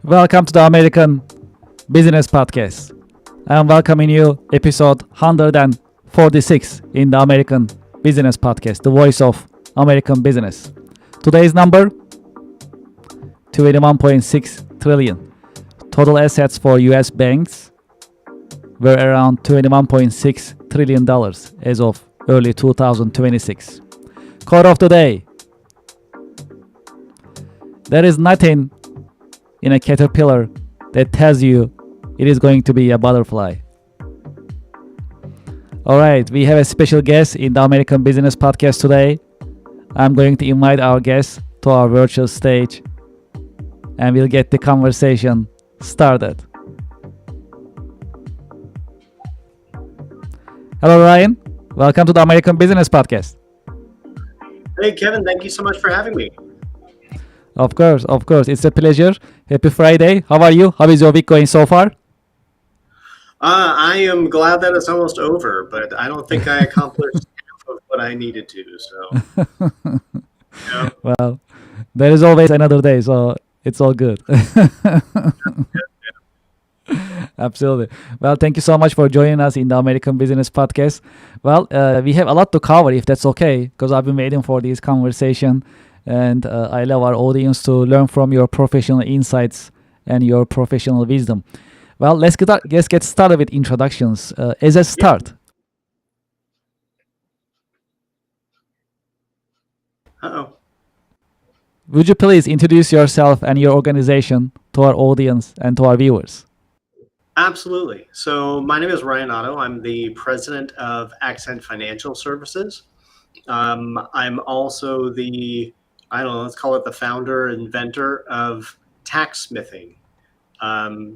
Welcome to the American Business Podcast. I am welcoming you episode 146 in the American Business Podcast, the voice of American business. Today's number 21.6 trillion. Total assets for US banks were around $21.6 trillion as of early 2026. Quote of the day: there is nothing in a caterpillar that tells you it is going to be a butterfly. Alright, we have a special guest in the American Business Podcast today. I'm going to invite our guest to our virtual stage and we'll get the conversation started. Hello Ryan, welcome to the American Business Podcast. Hey Kevin, thank you so much for having me. Of course, it's a pleasure. Happy Friday. How are you? How is your week going so far? I am glad that it's almost over, but I don't think I accomplished half of what I needed to. So, yeah. Well, there is always another day, so it's all good. Absolutely. Well, thank you so much for joining us in the American Business Podcast. Well, we have a lot to cover, if that's okay, because I've been waiting for this conversation. And I love our audience to learn from your professional insights and your professional wisdom. Well, let's get started with introductions. As a start, Uh-oh. would you please introduce yourself and your organization to our audience and to our viewers? Absolutely. So my name is Ryan Otto. I'm the president of Accent Financial Services. I'm also let's call it the founder, inventor of tax smithing.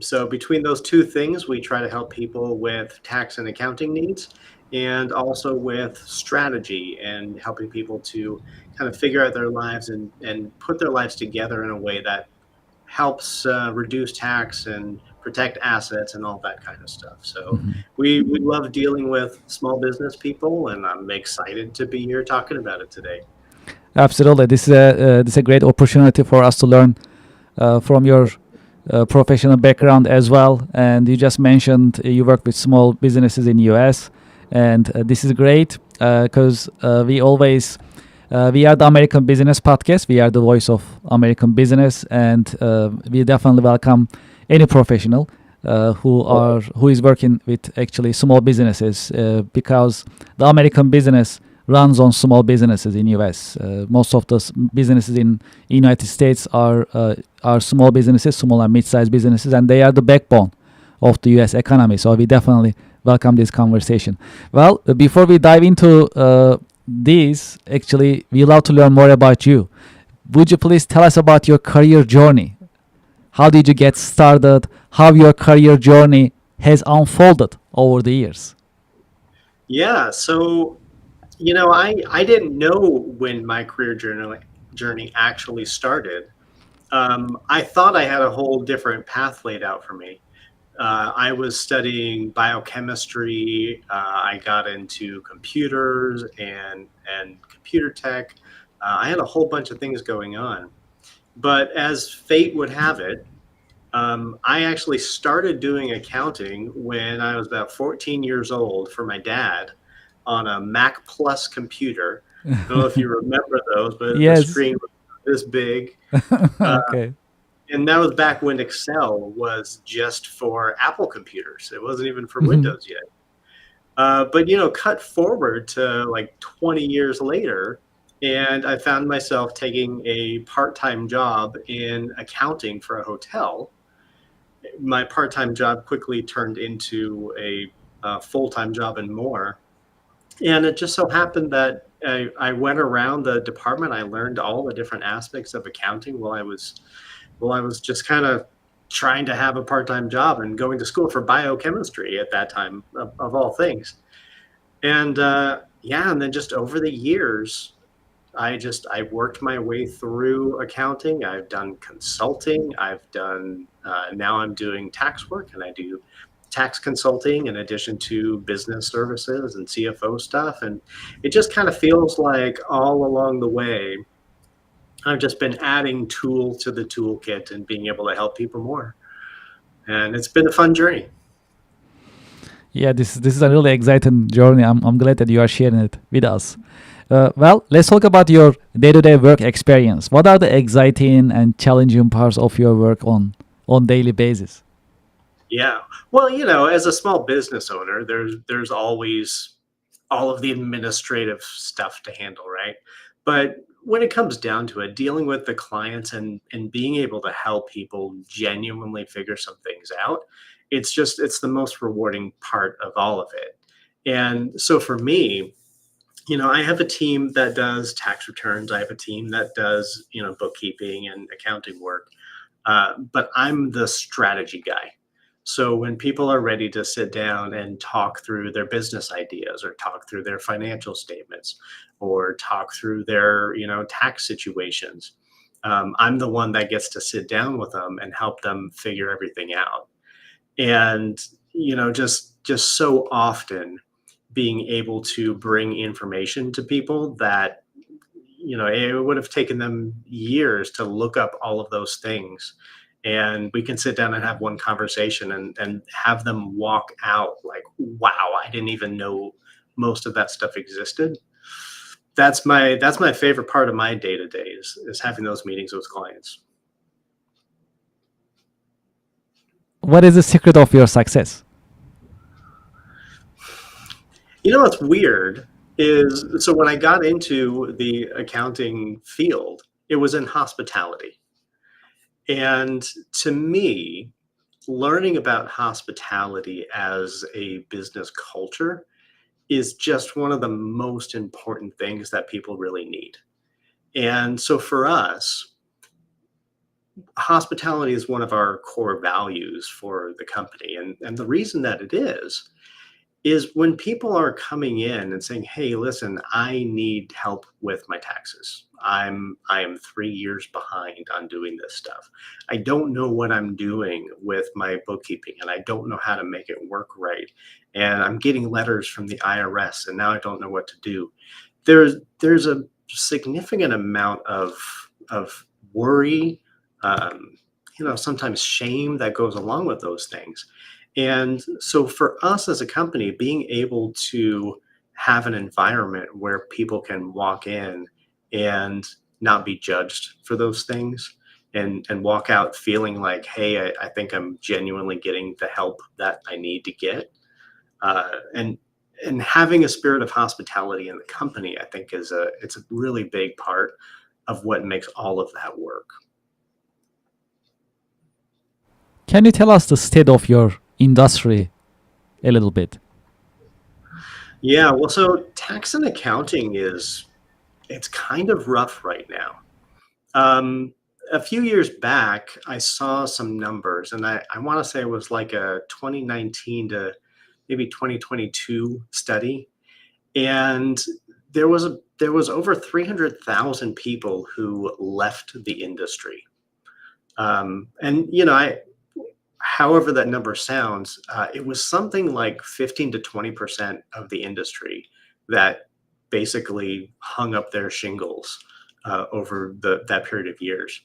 So between those two things, we try to help people with tax and accounting needs and also with strategy and helping people to kind of figure out their lives and put their lives together in a way that helps reduce tax and protect assets and all that kind of stuff. So we love dealing with small business people, and I'm excited to be here talking about it today. Absolutely. This is a great opportunity for us to learn from your professional background as well. And you just mentioned you work with small businesses in US, and this is great because we are the American Business Podcast. We are the voice of American business, and we definitely welcome any professional who is working with actually small businesses because the American business runs on small businesses in US. Most of the businesses in United States are small businesses, small and mid-sized businesses, and they are the backbone of the US economy. So we definitely welcome this conversation. Well, before we dive into this, actually, we love to learn more about you. Would you please tell us about your career journey? How did you get started? How your career journey has unfolded over the years? Yeah, so I didn't know when my career journey actually started. I thought I had a whole different path laid out for me. I was studying biochemistry. I got into computers and computer tech. I had a whole bunch of things going on. But as fate would have it, I actually started doing accounting when I was about 14 years old for my dad on a Mac Plus computer. I don't know if you remember those, but Yes. the screen was this big. Okay. And that was back when Excel was just for Apple computers. It wasn't even for Windows yet. But cut forward to like 20 years later, and I found myself taking a part-time job in accounting for a hotel. My part-time job quickly turned into a full-time job and more. And it just so happened that I went around the department. I learned all the different aspects of accounting while I was just kind of trying to have a part-time job and going to school for biochemistry at that time, of all things. And and then just over the years, I worked my way through accounting. I've done consulting. Now I'm doing tax work, and I do tax consulting in addition to business services and CFO stuff. And it just kind of feels like all along the way, I've just been adding tool to the toolkit and being able to help people more. And it's been a fun journey. Yeah, this is a really exciting journey. I'm glad that you are sharing it with us. Well, let's talk about your day-to-day work experience. What are the exciting and challenging parts of your work on daily basis? Yeah. Well, you know, as a small business owner, there's always all of the administrative stuff to handle, right? But when it comes down to it, dealing with the clients and being able to help people genuinely figure some things out, it's the most rewarding part of all of it. And so for me, you know, I have a team that does tax returns. I have a team that does, you know, bookkeeping and accounting work. But I'm the strategy guy. So when people are ready to sit down and talk through their business ideas or talk through their financial statements or talk through their, you know, tax situations, I'm the one that gets to sit down with them and help them figure everything out. And, you know, just so often being able to bring information to people that, you know, it would have taken them years to look up all of those things. And we can sit down and have one conversation and have them walk out like, wow, I didn't even know most of that stuff existed. That's my favorite part of my day to day is having those meetings with clients. What is the secret of your success? You know what's weird is so when I got into the accounting field, it was in hospitality. And to me, learning about hospitality as a business culture is just one of the most important things that people really need. And so for us, hospitality is one of our core values for the company. And the reason that it is when people are coming in and saying, "Hey, listen, I need help with my taxes. I am 3 years behind on doing this stuff. I don't know what I'm doing with my bookkeeping and I don't know how to make it work right. And I'm getting letters from the IRS and now I don't know what to do." There's a significant amount of worry, um, you know, sometimes shame that goes along with those things. And so for us as a company, being able to have an environment where people can walk in and not be judged for those things and walk out feeling like, hey, I think I'm genuinely getting the help that I need to get. And having a spirit of hospitality in the company, I think it's a really big part of what makes all of that work. Can you tell us the state of your industry a little bit? Yeah, well, so tax and accounting it's kind of rough right now. Um, a few years back, I saw some numbers, and I want to say it was like a 2019 to maybe 2022 study, and there was over 300,000 people who left the industry. And you know, however that number sounds, it was something like 15 to 20% of the industry that basically hung up their shingles over that period of years.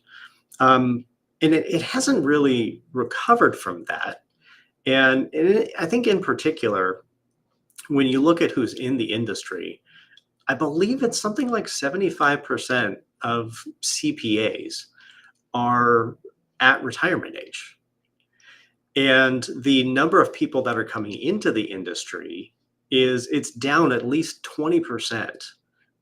Um, and it hasn't really recovered from that. I think in particular, when you look at who's in the industry, I believe it's something like 75% of CPAs are at retirement age. And the number of people that are coming into the industry it's down at least 20%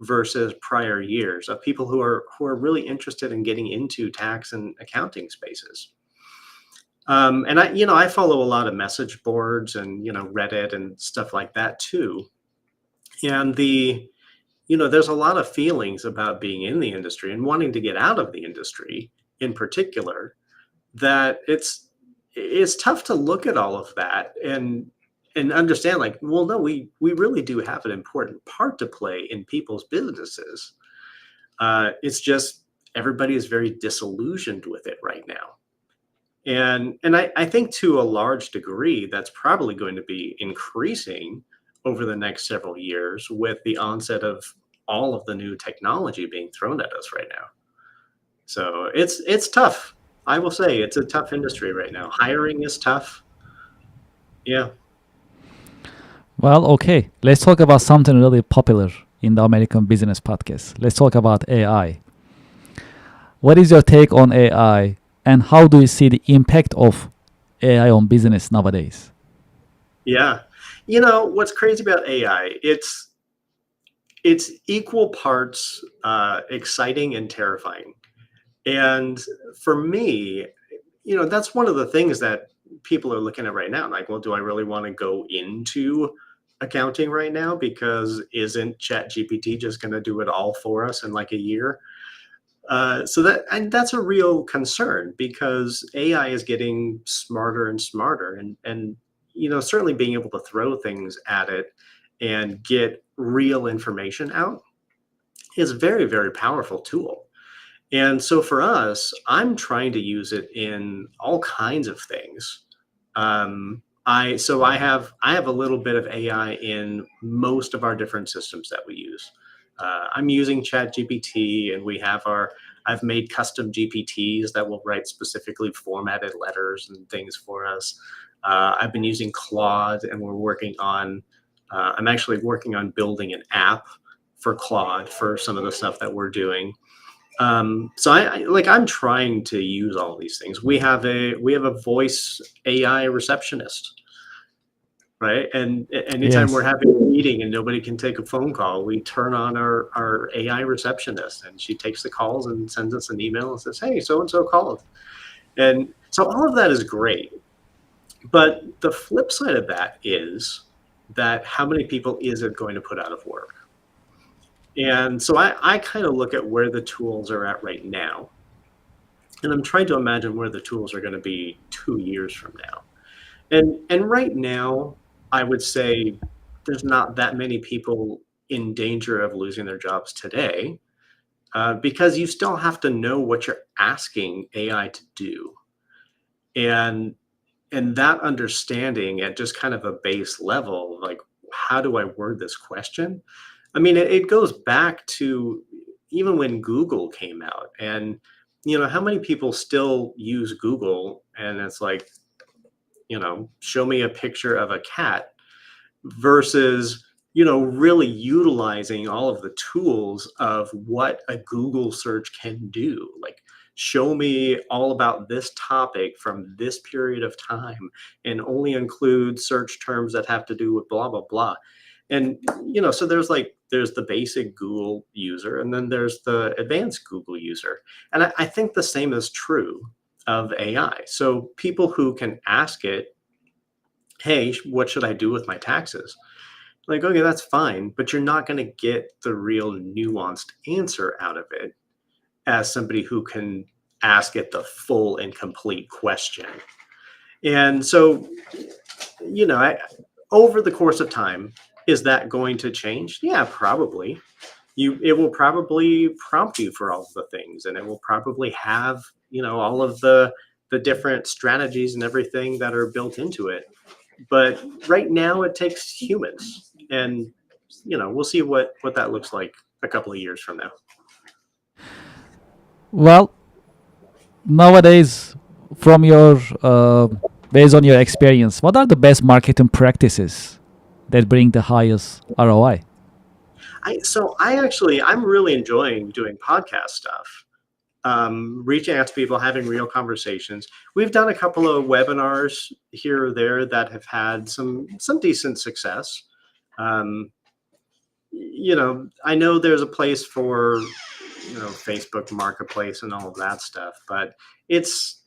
versus prior years of people who are really interested in getting into tax and accounting spaces. And I, you know, I follow a lot of message boards and, you know, Reddit and stuff like that too. And you know, there's a lot of feelings about being in the industry and wanting to get out of the industry in particular that it's tough to look at all of that and understand like, well, no, we really do have an important part to play in people's businesses. It's just everybody is very disillusioned with it right now. And I think to a large degree that's probably going to be increasing over the next several years with the onset of all of the new technology being thrown at us right now. So it's tough. I will say it's a tough industry right now. Hiring is tough. Yeah. Well, okay. Let's talk about something really popular in the American business podcast. Let's talk about AI. What is your take on AI, and how do you see the impact of AI on business nowadays? Yeah. What's crazy about AI, it's equal parts exciting and terrifying. And for me, that's one of the things that people are looking at right now. Like, well, do I really want to go into accounting right now? Because isn't ChatGPT just going to do it all for us in like a year? And that's a real concern because AI is getting smarter and smarter, and certainly being able to throw things at it and get real information out is a very, very powerful tool. And so for us, I'm trying to use it in all kinds of things. I have a little bit of AI in most of our different systems that we use. I'm using ChatGPT, and I've made custom GPTs that will write specifically formatted letters and things for us. I've been using Claude, and I'm actually working on building an app for Claude for some of the stuff that we're doing. So I'm trying to use all these things. We have a voice AI receptionist, right? And anytime we're Yes. having a meeting and nobody can take a phone call, we turn on our AI receptionist, and she takes the calls and sends us an email and says, "Hey, so and so called." And so all of that is great. But the flip side of that is that how many people is it going to put out of work? And so I kind of look at where the tools are at right now, and I'm trying to imagine where the tools are going to be 2 years from now. And right now, I would say there's not that many people in danger of losing their jobs today, because you still have to know what you're asking AI to do, and that understanding at just kind of a base level, like, how do I word this question? I mean, it goes back to even when Google came out, and how many people still use Google, and it's like, show me a picture of a cat versus really utilizing all of the tools of what a Google search can do. Like, show me all about this topic from this period of time and only include search terms that have to do with blah blah blah. And so there's the basic Google user, and then there's the advanced Google user. And I think the same is true of AI. So people who can ask it, "Hey, what should I do with my taxes?" Like, okay, that's fine, but you're not going to get the real nuanced answer out of it as somebody who can ask it the full and complete question. And so, over the course of time, is that going to change? Yeah, probably. It will probably prompt you for all of the things, and it will probably have, all of the different strategies and everything that are built into it. But right now it takes humans, and we'll see what that looks like a couple of years from now. Well, nowadays, from your based on your experience, what are the best marketing practices that bring the highest ROI? I'm really enjoying doing podcast stuff, reaching out to people, having real conversations. We've done a couple of webinars here or there that have had some decent success. um, I know there's a place for Facebook Marketplace and all of that stuff, but it's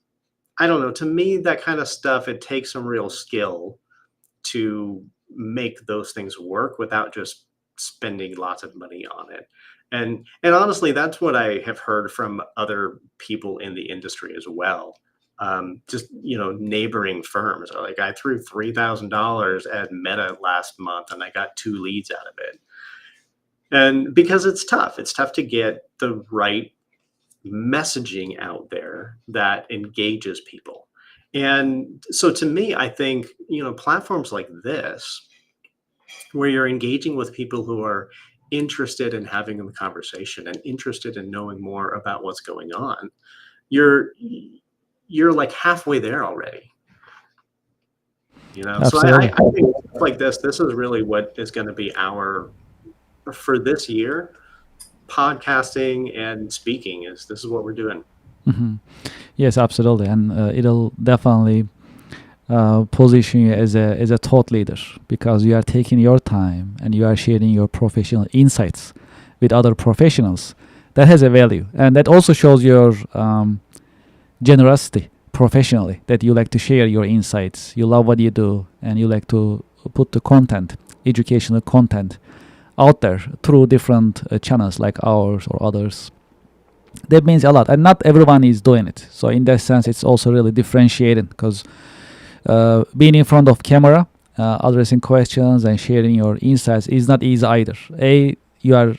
I don't know. To me, that kind of stuff, it takes some real skill to make those things work without just spending lots of money on it. And honestly, that's what I have heard from other people in the industry as well. Just neighboring firms are like, I threw $3,000 at Meta last month, and I got 2 leads out of it. And because it's tough to get the right messaging out there that engages people. And so to me, I think, platforms like this, where you're engaging with people who are interested in having a conversation and interested in knowing more about what's going on, you're you're like halfway there already. So I Absolutely. think stuff like this is really what is going to be our for this year. Podcasting and speaking is this is what we're doing. Hmm. Yes, absolutely, and it'll definitely position you as a thought leader because you are taking your time and you are sharing your professional insights with other professionals. That has a value, and that also shows your generosity professionally. That you like to share your insights, you love what you do, and you like to put the content, educational content, out there through different channels like ours or others. That means a lot, and not everyone is doing it. So in that sense, it's also really differentiating because being in front of camera, addressing questions and sharing your insights is not easy either. A, you are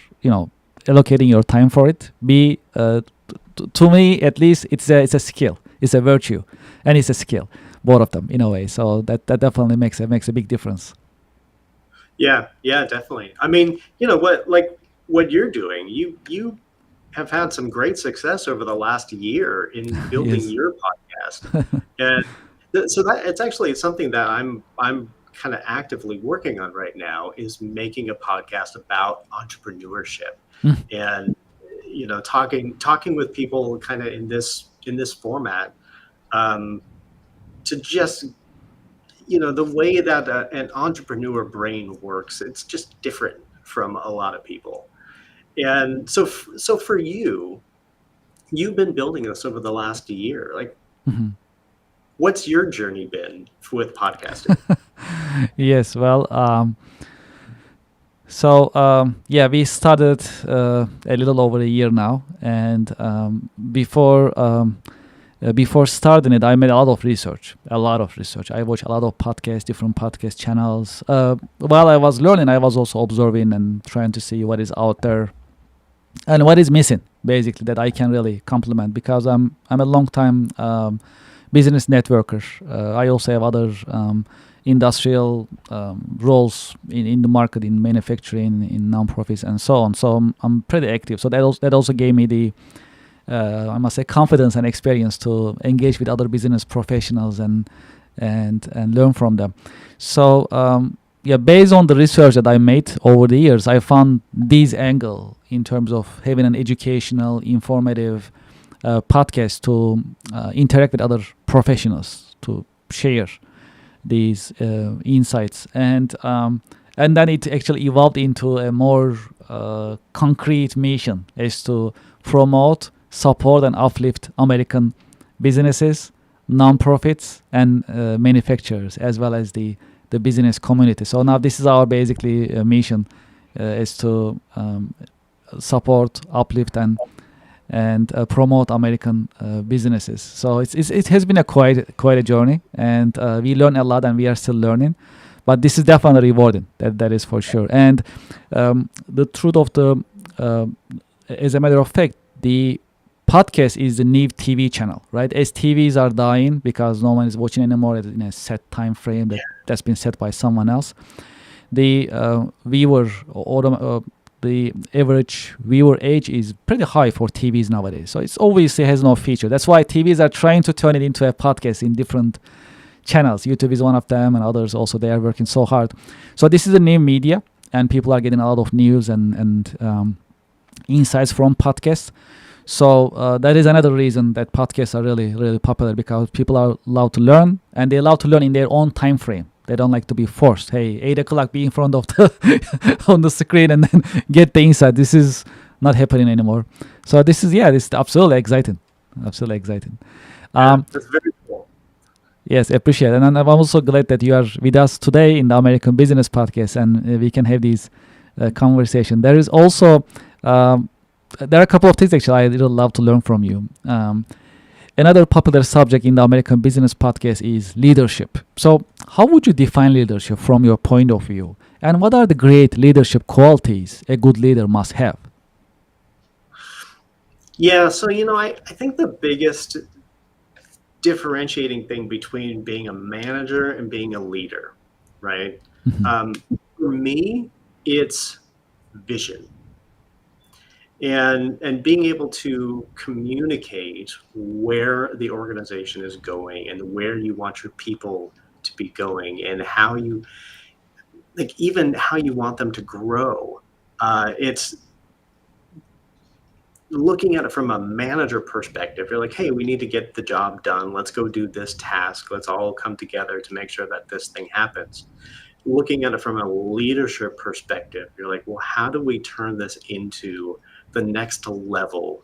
allocating your time for it. B, to me at least, it's a skill, it's a virtue, and it's a skill, both of them in a way. So that definitely makes a big difference. Yeah, yeah, definitely. I mean, what you're doing, you have had some great success over the last year in building Yes. your podcast, and so that it's something that I'm kind of actively working on right now is making a podcast about entrepreneurship Mm. and talking with people kind of in this format, to just the way that an entrepreneur brain works, it's just different from a lot of people. And so for you, you've been building this over the last year. Like, Mhm. what's your journey been with podcasting? Yes, well, so yeah, we started a little over a year now, and before starting it, I made a lot of research. A lot of research. I watched a lot of podcasts, different podcast channels. While I was learning, I was also observing and trying to see what is out there and what is missing, basically, that I can really complement because I'm a long time business networker. I also have other industrial roles in the market, in manufacturing, in nonprofits, and so on. So I'm pretty active. So that also gave me the I must say confidence and experience to engage with other business professionals and learn from them. So yeah, based on the research that I made over the years, I found this angle in terms of having an educational, informative podcast to interact with other professionals to share these insights, and then it actually evolved into a more concrete mission as to promote, support, and uplift American businesses, nonprofits, and manufacturers, as well as the business community. So now this is our basically mission, is to support, uplift, and promote American businesses. So it has been a quite a journey, and we learn a lot, and we are still learning. But this is definitely rewarding. That is for sure. And the truth of as a matter of fact, the podcast is the new TV channel, right? As TVs are dying because no one is watching anymore in a set time frame that's been set by someone else. The viewer or the average viewer age is pretty high for TVs nowadays. So it's obviously has no feature. That's why TVs are trying to turn it into a podcast in different channels. YouTube is one of them, and others also. They are working so hard. So this is a new media, and people are getting a lot of news and insights from podcasts. So that is another reason that podcasts are really, really popular because people are allowed to learn, and they allowed to learn in their own time frame. They don't like to be forced. Hey, 8 o'clock, be in front of the on the screen and then get the insight. This is not happening anymore. So this is absolutely exciting, absolutely exciting. That's very cool. Yes, appreciate it. And I'm also glad that you are with us today in the American Business Podcast, and we can have these conversation. There is also there are a couple of things actually I really love to learn from you. Another popular subject in the American Business Podcast is leadership. So, how would you define leadership from your point of view? And what are the great leadership qualities a good leader must have? Yeah, so I think the biggest differentiating thing between being a manager and being a leader, right? Mhm. For me, it's vision, and being able to communicate where the organization is going and where you want your people to be going, and how you, like, even how you want them to grow. It's looking at it from a manager perspective. You're like, hey, we need to get the job done. Let's go do this task. Let's all come together to make sure that this thing happens. Looking at it from a leadership perspective, you're like, well, how do we turn this into the next level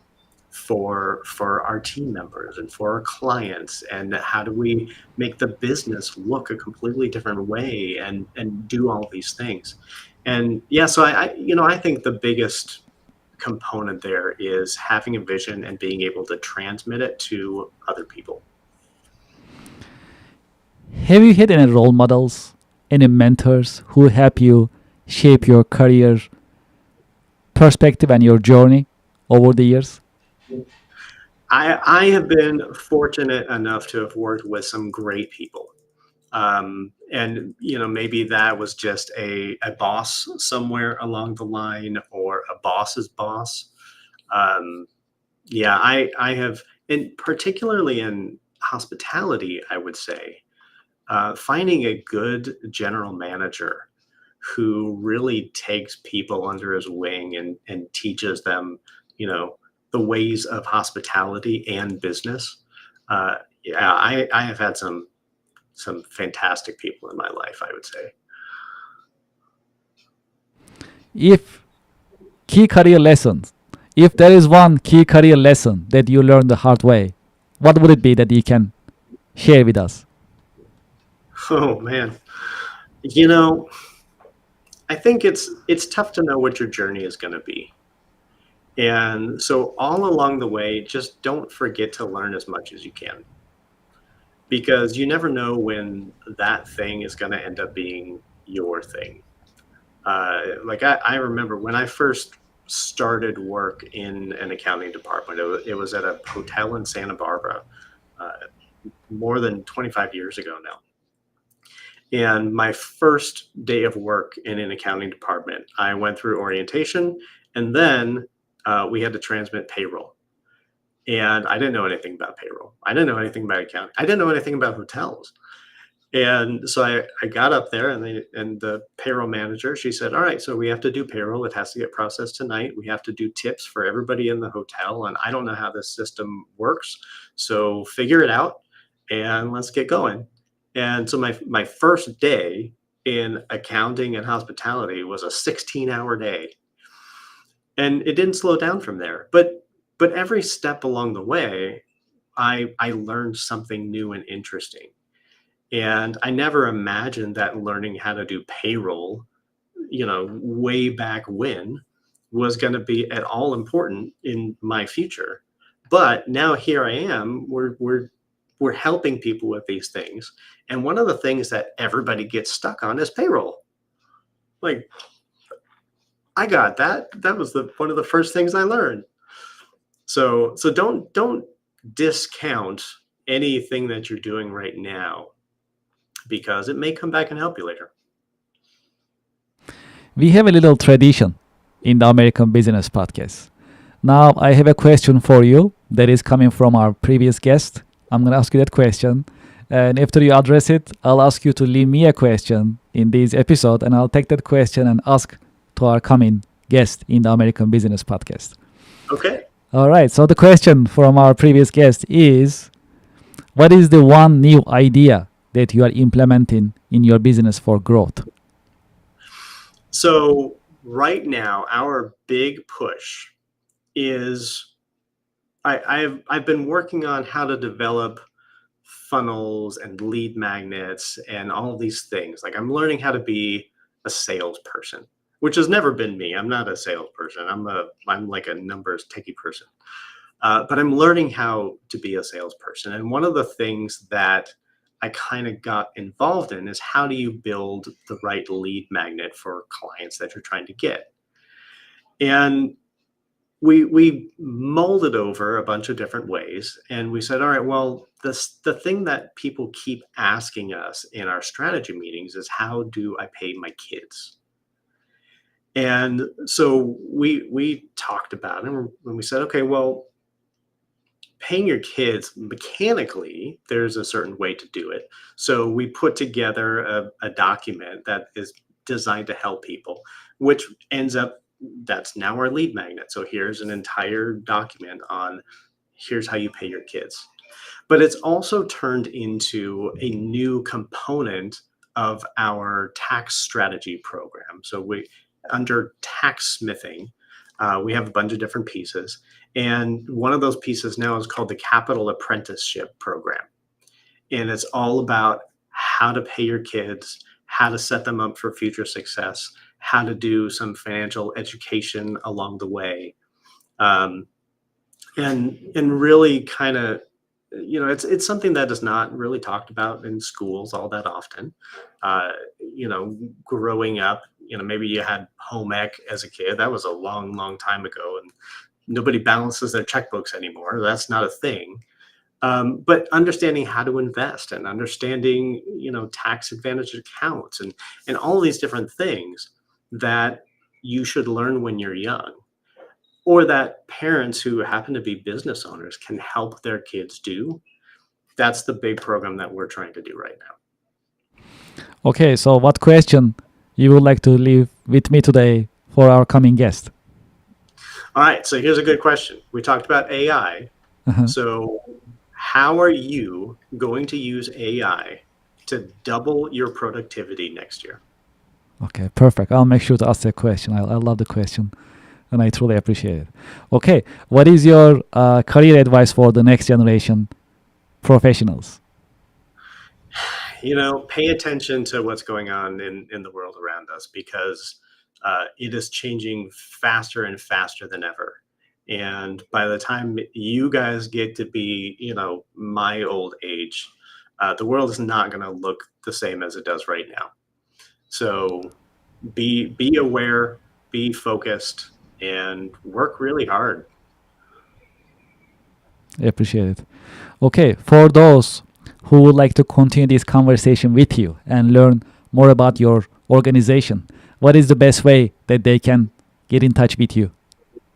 for our team members and for our clients, and how do we make the business look a completely different way, and do all these things. And yeah, so I think the biggest component there is having a vision and being able to transmit it to other people. Have you had any role models, any mentors who help you shape your career perspective and your journey over the years? I have been fortunate enough to have worked with some great people. And maybe that was just a boss somewhere along the line, or a boss's boss. Um, yeah, I have, and particularly in hospitality, I would say, finding a good general manager who really takes people under his wing, and teaches them, you know, the ways of hospitality and business. Yeah, I have had some fantastic people in my life, I would say. If key career lessons, if there is one key career lesson that you learned the hard way, what would it be that you can share with us? Oh man, you know, I think it's tough to know what your journey is going to be. And so all along the way, just don't forget to learn as much as you can, because you never know when that thing is going to end up being your thing. Like I remember when I first started work in an accounting department, it was at a hotel in Santa Barbara, uh, more than 25 years ago now. And my first day of work in an accounting department, I went through orientation, and then we had to transmit payroll. And I didn't know anything about payroll. I didn't know anything about accounting. I didn't know anything about hotels. And so I got up there, and the payroll manager, she said, all right, so we have to do payroll. It has to get processed tonight. We have to do tips for everybody in the hotel. And I don't know how this system works. So figure it out, and let's get going. And so my first day in accounting and hospitality was a 16-hour day. And it didn't slow down from there. But every step along the way, I learned something new and interesting. And I never imagined that learning how to do payroll, way back when, was going to be at all important in my future. But now here I am. We're helping people with these things. And one of the things that everybody gets stuck on is payroll. Like, I got that. That was the one of the first things I learned. So don't discount anything that you're doing right now, because it may come back and help you later. We have a little tradition in the American Business Podcast. Now, I have a question for you that is coming from our previous guest. I'm going to ask you that question. And after you address it, I'll ask you to leave me a question in this episode, and I'll take that question and ask to our coming guest in the American Business Podcast. Okay. All right. So the question from our previous guest is, what is the one new idea that you are implementing in your business for growth? So right now, our big push is I've been working on how to develop funnels and lead magnets and all these things. Like, I'm learning how to be a salesperson, which has never been me. I'm not a salesperson. I'm like a numbers techie person. But I'm learning how to be a salesperson. And one of the things that I kind of got involved in is, how do you build the right lead magnet for clients that you're trying to get? And we molded over a bunch of different ways, and we said, all right, well, the thing that people keep asking us in our strategy meetings is, how do I pay my kids? And so we talked about it, and we said, okay, well, paying your kids mechanically, there's a certain way to do it. So we put together a document that is designed to help people, which ends up that's now our lead magnet. So here's an entire document on here's how you pay your kids. But it's also turned into a new component of our tax strategy program. So we under tax smithing, we have a bunch of different pieces. And one of those pieces now is called the Capital Apprenticeship Program. And it's all about how to pay your kids, how to set them up for future success, how to do some financial education along the way. Um, and really kind of, it's something that is not really talked about in schools all that often. uh, Growing up, maybe you had home ec as a kid. That was a long time ago, and nobody balances their checkbooks anymore. That's not a thing. But understanding how to invest and understanding, tax advantage accounts and all these different things that you should learn when you're young, or that parents who happen to be business owners can help their kids do. That's the big program that we're trying to do right now. Okay, so what question you would like to leave with me today for our coming guest? All right, so here's a good question. We talked about AI. Uh-huh. So how are you going to use AI to double your productivity next year? Okay, perfect. I'll make sure to ask that question. I love the question, and I truly appreciate it. Okay, what is your career advice for the next generation professionals? Pay attention to what's going on in the world around us, because it is changing faster and faster than ever. And by the time you guys get to be, my old age, the world is not going to look the same as it does right now. So be aware, be focused, and work really hard. I appreciate it. Okay, for those who would like to continue this conversation with you and learn more about your organization, what is the best way that they can get in touch with you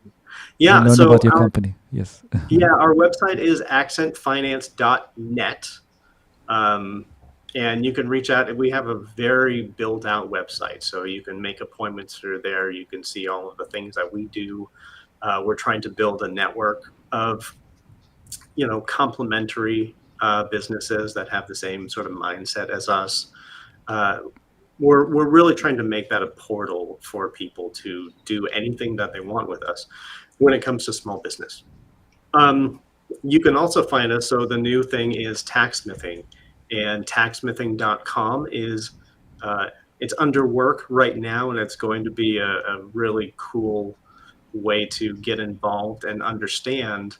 and Yeah, learn so about your company? Yes. our website is accentfinance.net. And you can reach out. We have a very built out website, so you can make appointments through there. You can see all of the things that we do. We're trying to build a network of, complementary businesses that have the same sort of mindset as us. Uh, we're really trying to make that a portal for people to do anything that they want with us when it comes to small business. You can also find us. So the new thing is taxsmithing, and taxsmithing.com is it's under work right now, and it's going to be a really cool way to get involved and understand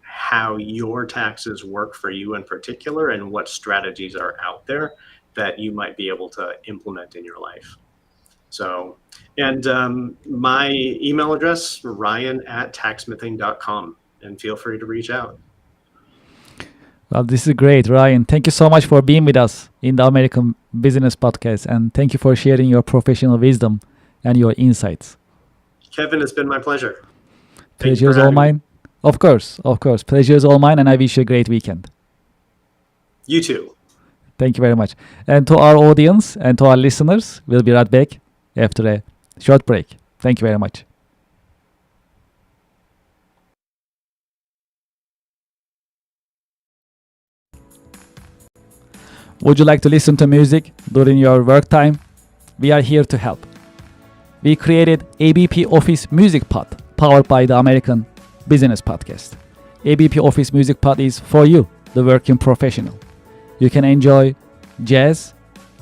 how your taxes work for you in particular, and what strategies are out there that you might be able to implement in your life. So, and my email address, ryan@taxsmithing.com, and feel free to reach out. Well, this is great, Ryan. Thank you so much for being with us in the American Business Podcast, and thank you for sharing your professional wisdom and your insights. Kevin, it's been my pleasure. Thank you Pleasure for is all having me. mine. Of course. Pleasure is all mine, and I wish you a great weekend. You too. Thank you very much. And to our audience and to our listeners, we'll be right back after a short break. Thank you very much. Would you like to listen to music during your work time? We are here to help. We created ABP Office Music Pod, powered by the American Business Podcast. ABP Office Music Pod is for you, the working professional. You can enjoy jazz,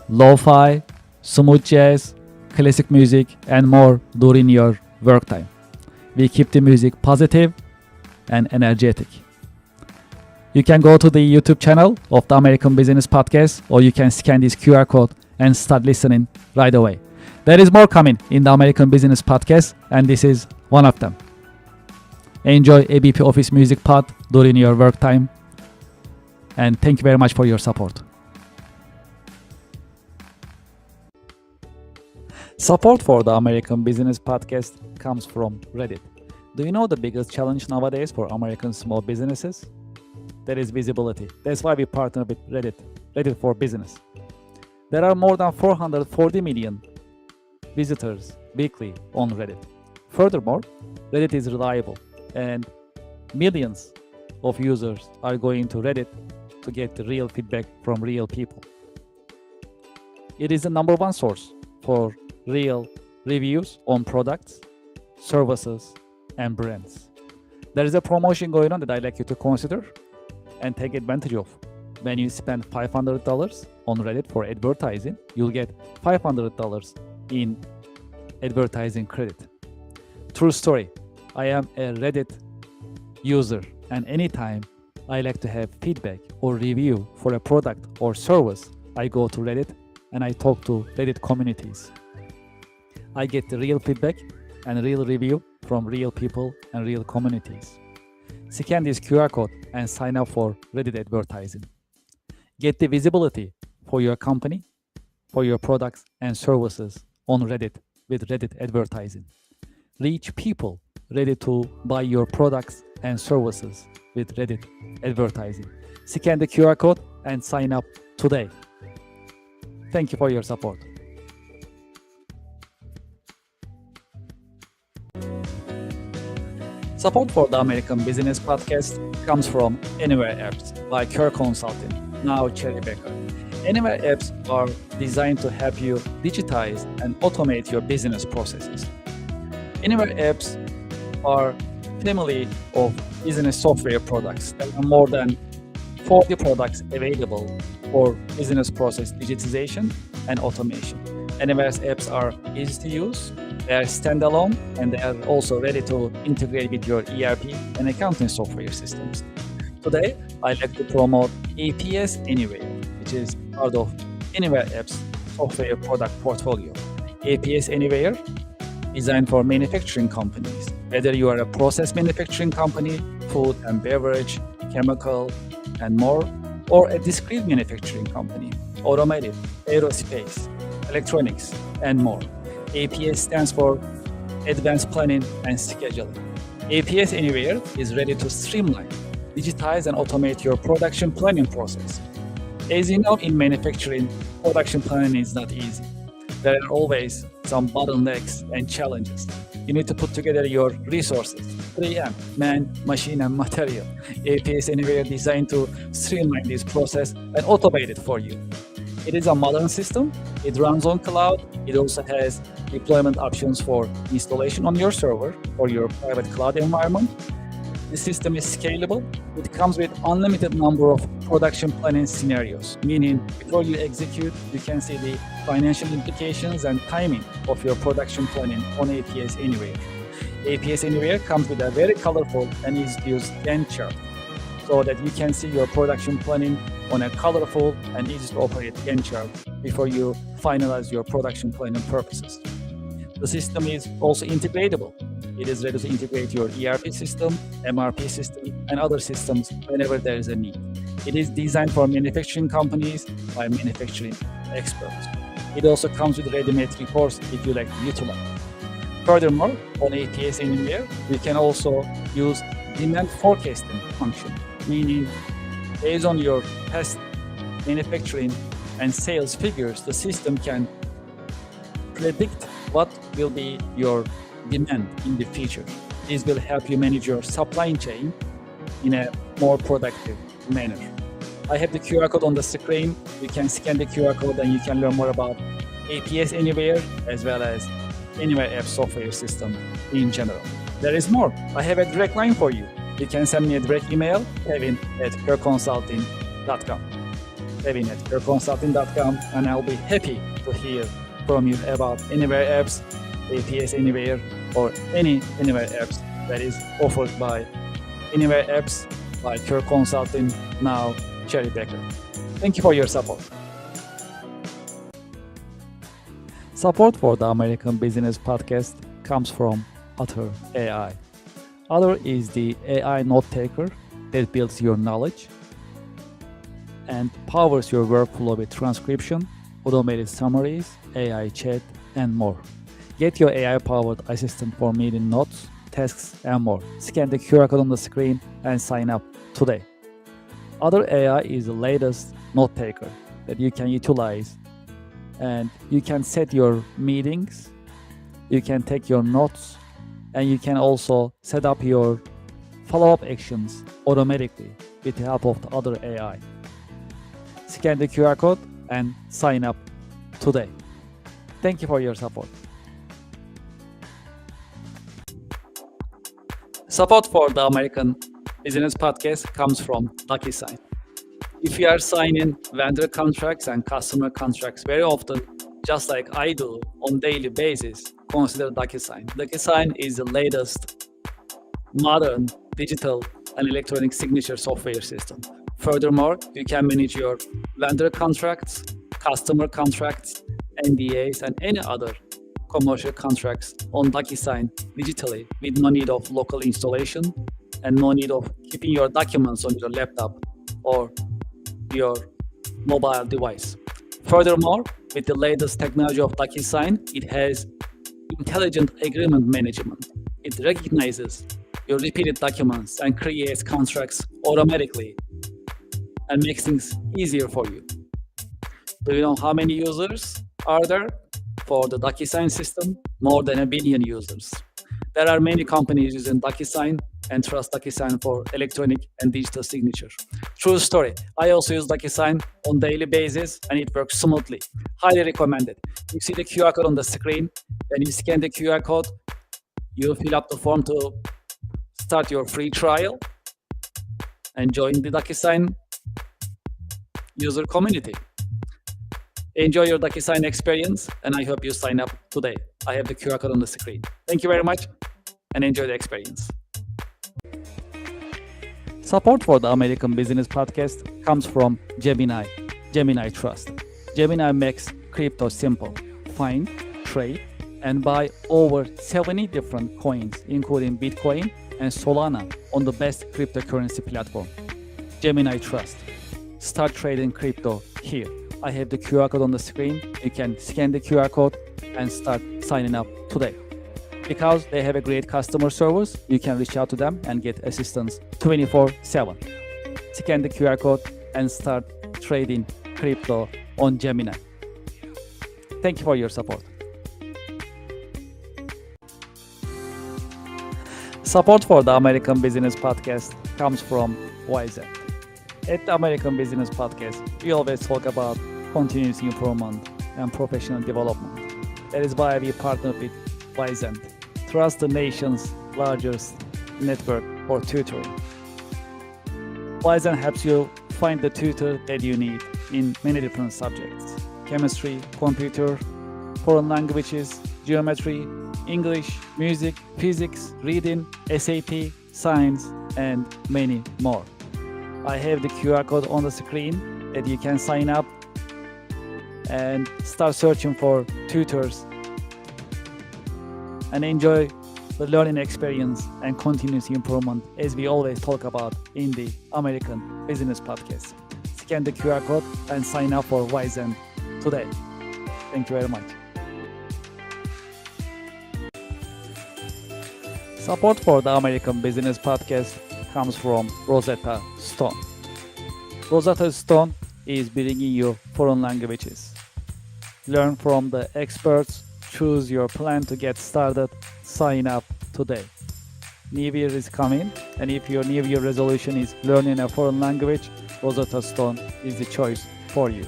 lo-fi, smooth jazz, classic music, and more during your work time. We keep the music positive and energetic. You can go to the YouTube channel of the American Business Podcast, or you can scan this QR code and start listening right away. There is more coming in the American Business Podcast, and this is one of them. Enjoy ABP Office Music Pod during your work time, and thank you very much for your support. Support for the American Business Podcast comes from Reddit. Do you know the biggest challenge nowadays for American small businesses? That is visibility. That's why we partner with Reddit for Business. There are more than 440 million visitors weekly on Reddit. Furthermore, Reddit is reliable and millions of users are going to Reddit to get the real feedback from real people. It is the number one source for real reviews on products, services, and brands. There is a promotion going on that I'd like you to consider and take advantage of. When you spend $500 on Reddit for advertising, you'll get $500 in advertising credit. True story. I am a Reddit user, and anytime I like to have feedback or review for a product or service, I go to Reddit and I talk to Reddit communities. I get the real feedback and real review from real people and real communities. Scan this QR code and sign up for Reddit advertising. Get the visibility for your company, for your products and services on Reddit with Reddit advertising. Reach people ready to buy your products and services with Reddit advertising. Scan the QR code and sign up today. Thank you for your support. Support for the American Business Podcast comes from Anywhere Apps by Kerr Consulting, now Cherry Baker. Anywhere Apps are designed to help you digitize and automate your business processes. Anywhere Apps are family of business software products. There are more than 40 products available for business process digitization and automation. Anywhere's apps are easy to use, they are standalone, and they are also ready to integrate with your ERP and accounting software systems. Today, I'd like to promote APS Anywhere, which is part of Anywhere Apps software product portfolio. APS Anywhere, designed for manufacturing companies. Whether you are a process manufacturing company, food and beverage, chemical, and more, or a discrete manufacturing company, automotive, aerospace, electronics, and more. APS stands for Advanced Planning and Scheduling. APS Anywhere is ready to streamline, digitize, and automate your production planning process. As you know, in manufacturing, production planning is not easy. There are always some bottlenecks and challenges. You need to put together your resources, 3M, man, machine, and material. APS Anywhere designed to streamline this process and automate it for you. It is a modern system. It runs on cloud. It also has deployment options for installation on your server or your private cloud environment. The system is scalable. It comes with unlimited number of production planning scenarios, meaning before you execute, you can see the financial implications and timing of your production planning on APS Anywhere. APS Anywhere comes with a very colorful and easy-to-use Gantt chart so that you can see your production planning on a colorful and easy-to-operate Gantt chart before you finalize your production planning purposes. The system is also integratable. It is ready to integrate your ERP system, MRP system, and other systems whenever there is a need. It is designed for manufacturing companies by manufacturing experts. It also comes with ready-made reports if you like to utilize. Furthermore, on APS Anywhere, we can also use demand forecasting function, meaning based on your past manufacturing and sales figures, the system can predict what will be your demand in the future. This will help you manage your supply chain in a more productive manner. I have the QR code on the screen. You can scan the QR code and you can learn more about APS Anywhere as well as Anywhere App software system in general. There is more. I have a direct line for you. You can send me a direct email, kevin@kerconsulting.com. kevin@kerconsulting.com, and I'll be happy to hear from you about Anywhere Apps, APS Anywhere, or any Anywhere Apps that is offered by Anywhere Apps by Kerr Consulting, now Cherry Baker. Thank you for your support. Support for the American Business Podcast comes from Otter AI. Otter is the AI note taker that builds your knowledge and powers your workflow with transcription, automated summaries, AI chat, and more. Get your AI-powered assistant for meeting notes, tasks, and more. Scan the QR code on the screen and sign up today. Other AI is the latest note taker that you can utilize, and you can set your meetings, you can take your notes, and you can also set up your follow-up actions automatically with the help of the other AI. Scan the QR code and sign up today. Thank you for your support. Support for the American Business Podcast comes from DocuSign. If you are signing vendor contracts and customer contracts very often, just like I do on daily basis, consider DocuSign. DocuSign is the latest modern digital and electronic signature software system. Furthermore, you can manage your vendor contracts, customer contracts, NDAs, and any other commercial contracts on DocuSign digitally with no need of local installation and no need of keeping your documents on your laptop or your mobile device. Furthermore, with the latest technology of DocuSign, it has intelligent agreement management. It recognizes your repeated documents and creates contracts automatically and makes things easier for you. Do you know how many users are there for the DocuSign system? More than 1 billion users. There are many companies using DocuSign and trust DocuSign for electronic and digital signature. True story. I also use DocuSign on daily basis and it works smoothly. Highly recommended. You see the QR code on the screen. When you scan the QR code, you fill up the form to start your free trial and join the DocuSign user community. Enjoy your DocuSign experience, and I hope you sign up today. I have the QR code on the screen. Thank you very much, and enjoy the experience. Support for the American Business Podcast comes from Gemini Trust. Gemini makes crypto simple. Find, trade, and buy over 70 different coins, including Bitcoin and Solana, on the best cryptocurrency platform. Gemini Trust. Start trading crypto here. I have the QR code on the screen. You can scan the QR code and start signing up today. Because they have a great customer service, you can reach out to them and get assistance 24/7. Scan the QR code and start trading crypto on Gemini. Thank you for your support. Support for the American Business Podcast comes from YZ. At the American Business Podcast, we always talk about continuous improvement and professional development. That is why we partner with Wyzen, trust the nation's largest network for tutoring. Wyzen helps you find the tutor that you need in many different subjects: chemistry, computer, foreign languages, geometry, English, music, physics, reading, SAP, science, and many more. I have the QR code on the screen that you can sign up and start searching for tutors and enjoy the learning experience and continuous improvement as we always talk about in the American Business Podcast. Scan the QR code and sign up for Wyzen today. Thank you very much. Support for the American Business Podcast comes from Rosetta Stone. Rosetta Stone is bringing you foreign languages. Learn from the experts, choose your plan to get started, sign up today. New Year is coming, and if your New Year resolution is learning a foreign language, Rosetta Stone is the choice for you.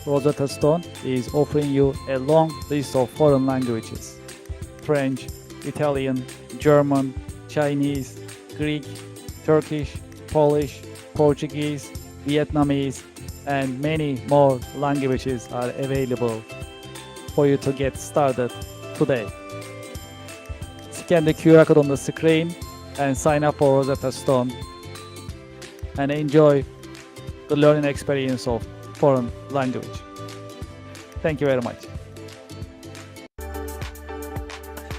Rosetta Stone is offering you a long list of foreign languages: French, Italian, German, Chinese, Greek, Turkish, Polish, Portuguese, Vietnamese, and many more languages are available for you to get started today. Scan the QR code on the screen and sign up for Rosetta Stone and enjoy the learning experience of foreign language. Thank you very much.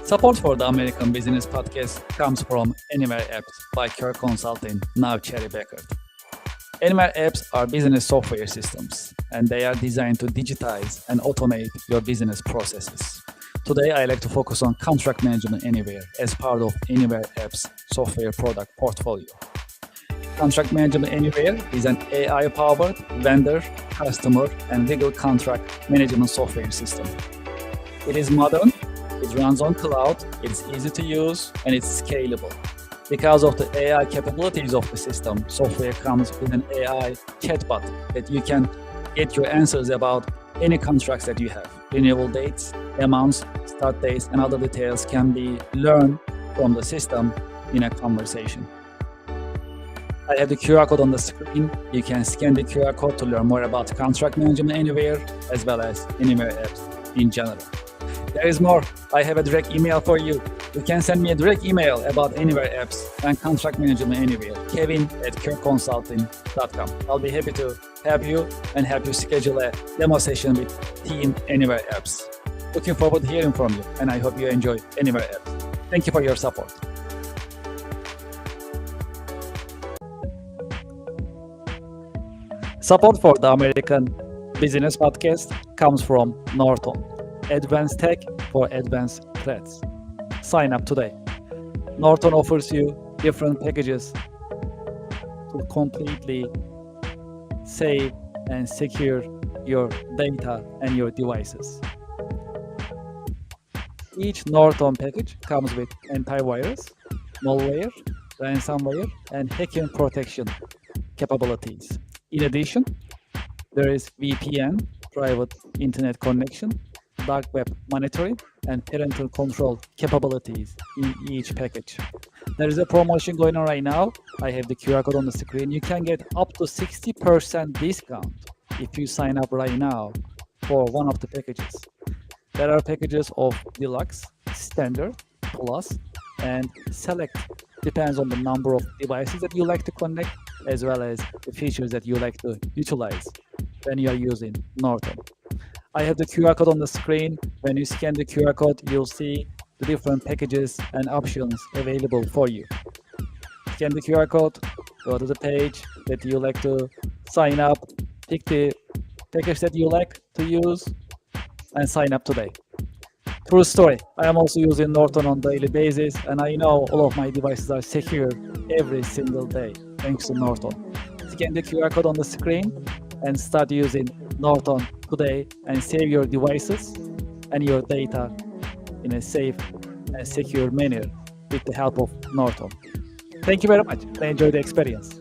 Support for the American Business Podcast comes from Anywhere Apps by Kirk Consulting, now Cherry Beckert. Anywhere Apps are business software systems, and they are designed to digitize and automate your business processes. Today, I like to focus on contract management anywhere as part of Anywhere App's software product portfolio. Contract Management Anywhere is an AI-powered vendor, customer, and legal contract management software system. It is modern, it runs on cloud, it's easy to use, and it's scalable. Because of the AI capabilities of the system, software comes with an AI chatbot that you can get your answers about any contracts that you have. Renewal dates, amounts, start dates, and other details can be learned from the system in a conversation. I have the QR code on the screen. You can scan the QR code to learn more about Contract Management Anywhere, as well as Anywhere apps in general. There is more. I have a direct email for you. You can send me a direct email about Anywhere apps and Contract Management Anywhere, kevin@careconsulting.com. I'll be happy to help you and help you schedule a demo session with Team Anywhere apps. Looking forward to hearing from you, and I hope you enjoy Anywhere apps. Thank you for your support. Support for the American Business Podcast comes from Norton, advanced tech for advanced threats. Sign up today. Norton offers you different packages to completely save and secure your data and your devices. Each Norton package comes with antivirus, malware, ransomware, and hacking protection capabilities. In addition, there is VPN, private internet connection, dark web monitoring, and parental control capabilities in each package. There is a promotion going on right now. I have the QR code on the screen. You can get up to 60% discount if you sign up right now for one of the packages. There are packages of Deluxe, Standard, Plus, and Select. Depends on the number of devices that you like to connect, as well as the features that you like to utilize when you are using Norton. I have the QR code on the screen. When you scan the QR code, you'll see the different packages and options available for you. Scan the QR code, go to the page that you like to sign up, pick the package that you like to use, and sign up today. True story. I am also using Norton on a daily basis, and I know all of my devices are secure every single day, thanks to Norton. Scan the QR code on the screen and start using Norton today and save your devices and your data in a safe and secure manner with the help of Norton. Thank you very much. I enjoyed the experience.